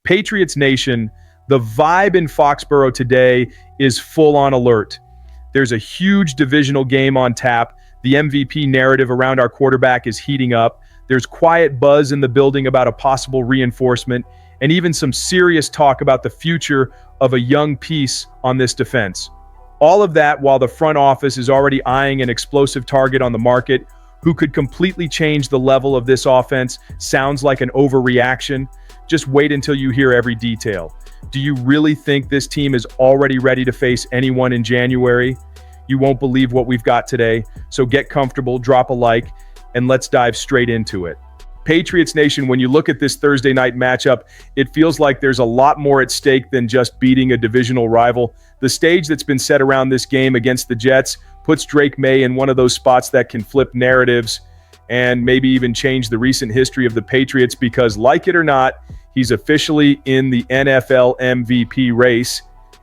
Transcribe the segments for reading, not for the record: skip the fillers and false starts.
Patriots Nation, the vibe in Foxborough today is full on alert. There's a huge divisional game on tap. The MVP narrative around our quarterback is heating up. There's quiet buzz in the building about a possible reinforcement, and even some serious talk about the future of a young piece on this defense. All of that while the front office is already eyeing an explosive target on the market who could completely change the level of this offense. Sounds like an overreaction. Just wait until you hear every detail. Do you really think this team is already ready to face anyone in January? You won't believe what we've got today, so get comfortable, drop a like, and let's dive straight into it. Patriots Nation, when you look at this Thursday night matchup, it feels like there's a lot more at stake than just beating a divisional rival. The stage that's been set around this game against the Jets puts Drake Maye in one of those spots that can flip narratives and maybe even change the recent history of the Patriots because, like it or not, he's officially in the NFL MVP race,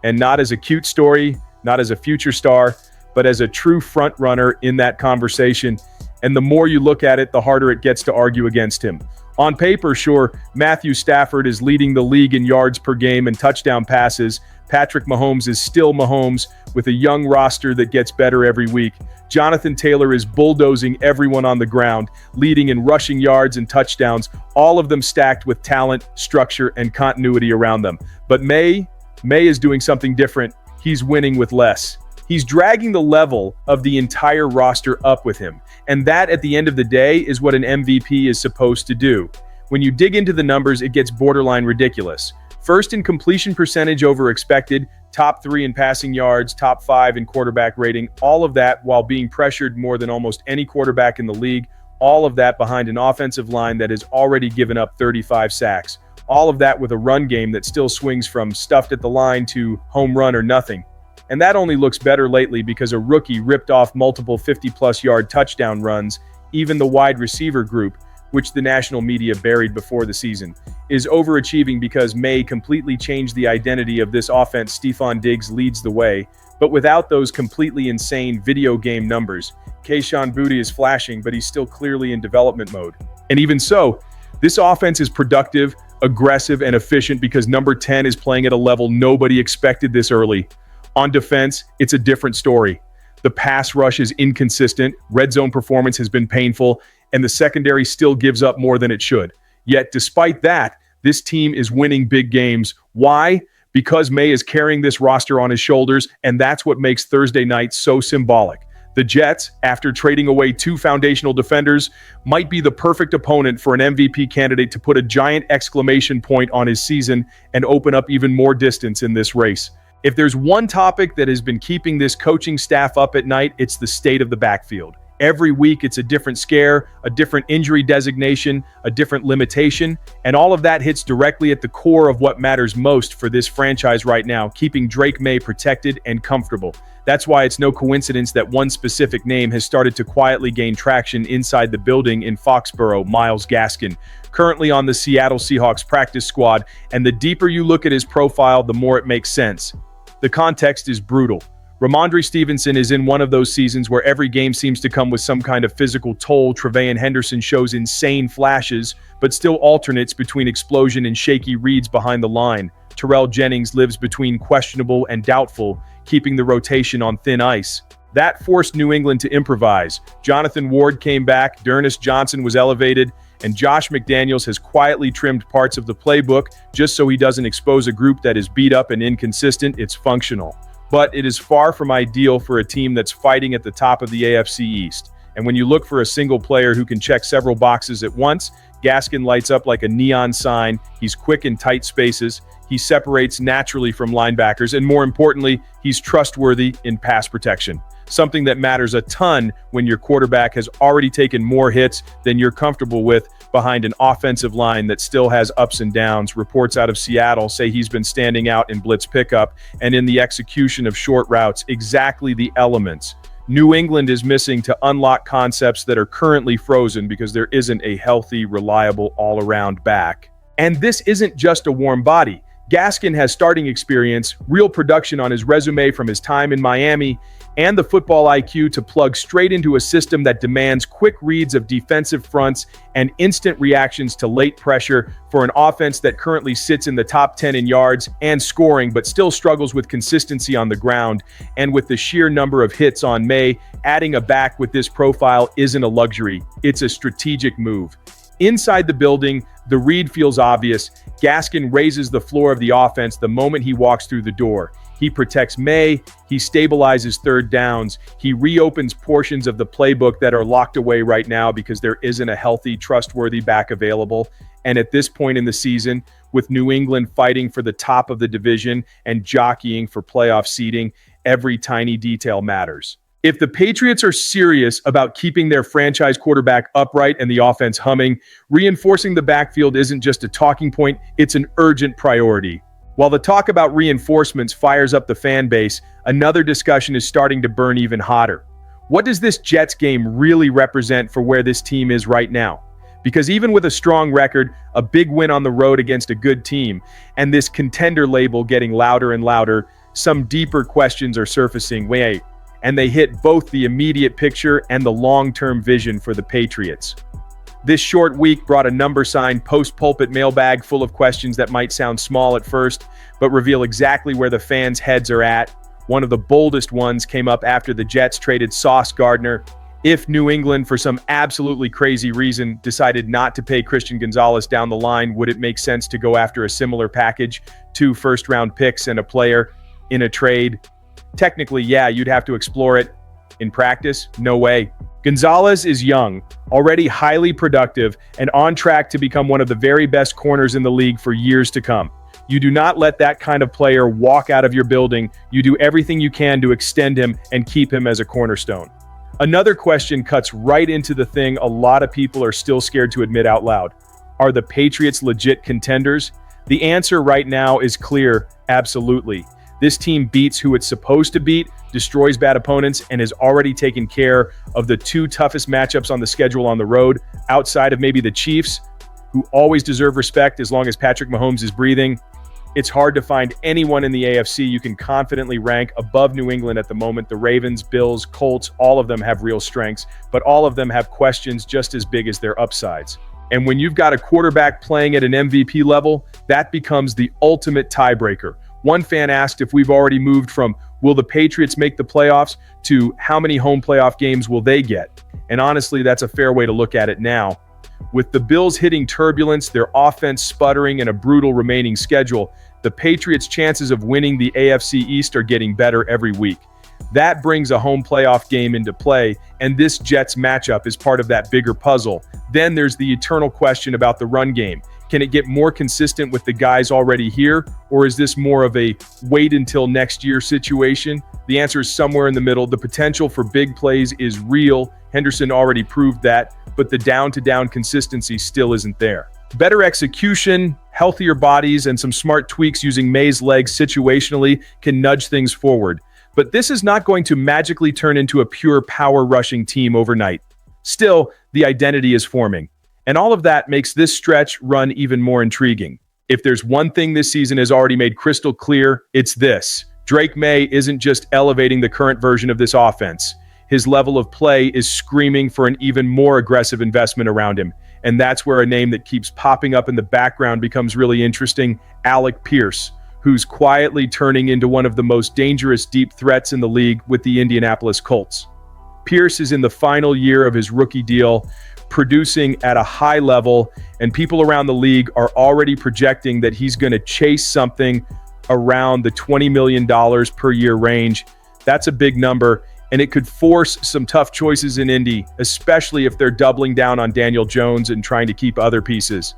and not as a cute story, not as a future star, but as a true front runner in that conversation. And the more you look at it, the harder it gets to argue against him. On paper, sure, Matthew Stafford is leading the league in yards per game and touchdown passes. Patrick Mahomes is still Mahomes with a young roster that gets better every week. Jonathan Taylor is bulldozing everyone on the ground, leading in rushing yards and touchdowns, all of them stacked with talent, structure, and continuity around them. But Maye is doing something different. He's winning with less. He's dragging the level of the entire roster up with him. And that, at the end of the day, is what an MVP is supposed to do. When you dig into the numbers, it gets borderline ridiculous. First in completion percentage over expected, top 3 in passing yards, top 5 in quarterback rating, all of that while being pressured more than almost any quarterback in the league, all of that behind an offensive line that has already given up 35 sacks. All of that with a run game that still swings from stuffed at the line to home run or nothing. And that only looks better lately because a rookie ripped off multiple 50-plus yard touchdown runs. Even the wide receiver group, which the national media buried before the season, is overachieving because Maye completely changed the identity of this offense. Stephon Diggs leads the way, but without those completely insane video game numbers. Kayshon Boutte is flashing, but he's still clearly in development mode. And even so, this offense is productive, aggressive, and efficient because number 10 is playing at a level nobody expected this early. On defense, it's a different story. The pass rush is inconsistent, red zone performance has been painful, and the secondary still gives up more than it should. Yet, despite that, this team is winning big games. Why? Because Maye is carrying this roster on his shoulders, and that's what makes Thursday night so symbolic. The Jets, after trading away 2 foundational defenders, might be the perfect opponent for an MVP candidate to put a giant exclamation point on his season and open up even more distance in this race. If there's one topic that has been keeping this coaching staff up at night, it's the state of the backfield. Every week, it's a different scare, a different injury designation, a different limitation, and all of that hits directly at the core of what matters most for this franchise right now, keeping Drake Maye protected and comfortable. That's why it's no coincidence that one specific name has started to quietly gain traction inside the building in Foxborough: Myles Gaskin, currently on the Seattle Seahawks practice squad, and the deeper you look at his profile, the more it makes sense. The context is brutal. Ramondre Stevenson is in one of those seasons where every game seems to come with some kind of physical toll. Tre'Von Henderson shows insane flashes, but still alternates between explosion and shaky reads behind the line. Terrell Jennings lives between questionable and doubtful, keeping the rotation on thin ice. That forced New England to improvise. Jonathan Ward came back, D'Ernest Johnson was elevated, and Josh McDaniels has quietly trimmed parts of the playbook just so he doesn't expose a group that is beat up and inconsistent. It's functional. But it is far from ideal for a team that's fighting at the top of the AFC East. And when you look for a single player who can check several boxes at once, Gaskin lights up like a neon sign. He's quick in tight spaces. He separates naturally from linebackers. And more importantly, he's trustworthy in pass protection. Something that matters a ton when your quarterback has already taken more hits than you're comfortable with behind an offensive line that still has ups and downs. Reports out of Seattle say he's been standing out in blitz pickup and in the execution of short routes, exactly the elements New England is missing to unlock concepts that are currently frozen because there isn't a healthy, reliable, all-around back. And this isn't just a warm body. Gaskin has starting experience, real production on his resume from his time in Miami, and the football IQ to plug straight into a system that demands quick reads of defensive fronts and instant reactions to late pressure for an offense that currently sits in the top 10 in yards and scoring but still struggles with consistency on the ground. And with the sheer number of hits on Maye, adding a back with this profile isn't a luxury, it's a strategic move. Inside the building, the read feels obvious. Gaskin raises the floor of the offense the moment he walks through the door. He protects Maye, he stabilizes third downs, he reopens portions of the playbook that are locked away right now because there isn't a healthy, trustworthy back available. And at this point in the season, with New England fighting for the top of the division and jockeying for playoff seeding, every tiny detail matters. If the Patriots are serious about keeping their franchise quarterback upright and the offense humming, reinforcing the backfield isn't just a talking point, it's an urgent priority. While the talk about reinforcements fires up the fan base, another discussion is starting to burn even hotter. What does this Jets game really represent for where this team is right now? Because even with a strong record, a big win on the road against a good team, and this contender label getting louder and louder, some deeper questions are surfacing. And they hit both the immediate picture and the long-term vision for the Patriots. This short week brought a number-signed post-pulpit mailbag full of questions that might sound small at first, but reveal exactly where the fans' heads are at. One of the boldest ones came up after the Jets traded Sauce Gardner. If New England, for some absolutely crazy reason, decided not to pay Christian Gonzalez down the line, would it make sense to go after a similar package, 2 first-round picks and a player, in a trade? Technically, yeah, you'd have to explore it. In practice, no way. Gonzalez is young, already highly productive, and on track to become one of the very best corners in the league for years to come. You do not let that kind of player walk out of your building. You do everything you can to extend him and keep him as a cornerstone. Another question cuts right into the thing a lot of people are still scared to admit out loud. Are the Patriots legit contenders? The answer right now is clear, absolutely. This team beats who it's supposed to beat, destroys bad opponents, and has already taken care of the 2 toughest matchups on the schedule on the road, outside of maybe the Chiefs, who always deserve respect as long as Patrick Mahomes is breathing. It's hard to find anyone in the AFC you can confidently rank above New England at the moment. The Ravens, Bills, Colts, all of them have real strengths, but all of them have questions just as big as their upsides. And when you've got a quarterback playing at an MVP level, that becomes the ultimate tiebreaker. One fan asked if we've already moved from will the Patriots make the playoffs to how many home playoff games will they get? And honestly, that's a fair way to look at it now. With the Bills hitting turbulence, their offense sputtering, and a brutal remaining schedule, the Patriots' chances of winning the AFC East are getting better every week. That brings a home playoff game into play, and this Jets matchup is part of that bigger puzzle. Then there's the eternal question about the run game. Can it get more consistent with the guys already here, or is this more of a wait until next year situation? The answer is somewhere in the middle. The potential for big plays is real. Henderson already proved that, but the down-to-down consistency still isn't there. Better execution, healthier bodies, and some smart tweaks using Maye's legs situationally can nudge things forward. But this is not going to magically turn into a pure power-rushing team overnight. Still, the identity is forming. And all of that makes this stretch run even more intriguing. If there's one thing this season has already made crystal clear, it's this. Drake Maye isn't just elevating the current version of this offense. His level of play is screaming for an even more aggressive investment around him. And that's where a name that keeps popping up in the background becomes really interesting, Alec Pierce, who's quietly turning into one of the most dangerous deep threats in the league with the Indianapolis Colts. Pierce is in the final year of his rookie deal, producing at a high level, and people around the league are already projecting that he's going to chase something around the $20 million per year range. That's a big number, and it could force some tough choices in Indy, especially if they're doubling down on Daniel Jones and trying to keep other pieces.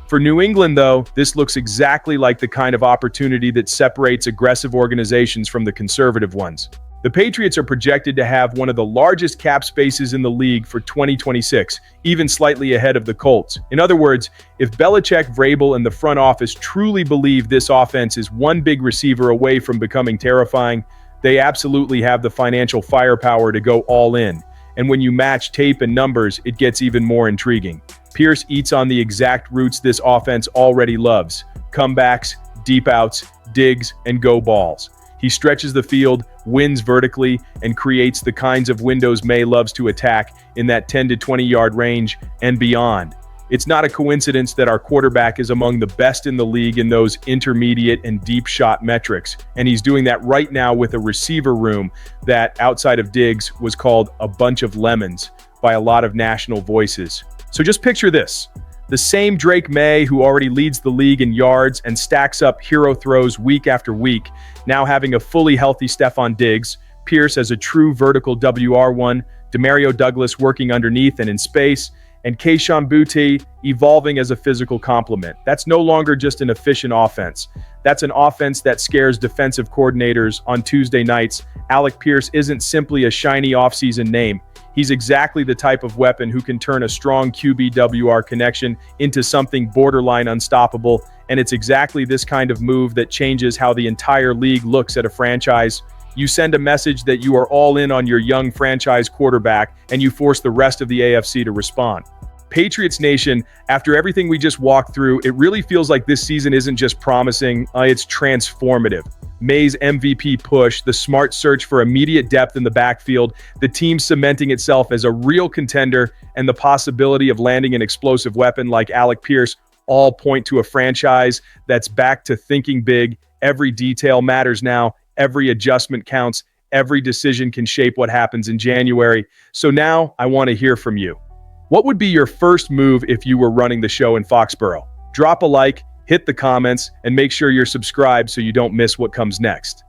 For New England, though, this looks exactly like the kind of opportunity that separates aggressive organizations from the conservative ones. The Patriots are projected to have one of the largest cap spaces in the league for 2026, even slightly ahead of the Colts. In other words, if Belichick, Vrabel, and the front office truly believe this offense is one big receiver away from becoming terrifying, they absolutely have the financial firepower to go all in. And when you match tape and numbers, it gets even more intriguing. Pierce eats on the exact roots this offense already loves: comebacks, deep outs, digs, and go balls. He stretches the field, wins vertically, and creates the kinds of windows Maye loves to attack in that 10 to 20 yard range and beyond. It's not a coincidence that our quarterback is among the best in the league in those intermediate and deep shot metrics, and he's doing that right now with a receiver room that, outside of Diggs, was called a bunch of lemons by a lot of national voices. So just picture this. The same Drake Maye who already leads the league in yards and stacks up hero throws week after week, now having a fully healthy Stephon Diggs, Pierce as a true vertical WR1, Demario Douglas working underneath and in space, and Kayshon Boutte evolving as a physical complement. That's no longer just an efficient offense. That's an offense that scares defensive coordinators on Tuesday nights. Alec Pierce isn't simply a shiny offseason name. He's exactly the type of weapon who can turn a strong QB-WR connection into something borderline unstoppable, and it's exactly this kind of move that changes how the entire league looks at a franchise. You send a message that you are all in on your young franchise quarterback, and you force the rest of the AFC to respond. Patriots Nation, after everything we just walked through, it really feels like this season isn't just promising, it's transformative. Maye's MVP push, the smart search for immediate depth in the backfield, the team cementing itself as a real contender, and the possibility of landing an explosive weapon like Alec Pierce all point to a franchise that's back to thinking big. Every detail matters now. Every adjustment counts. Every decision can shape what happens in January. So now I want to hear from you. What would be your first move if you were running the show in Foxborough? Drop a like, hit the comments, and make sure you're subscribed so you don't miss what comes next.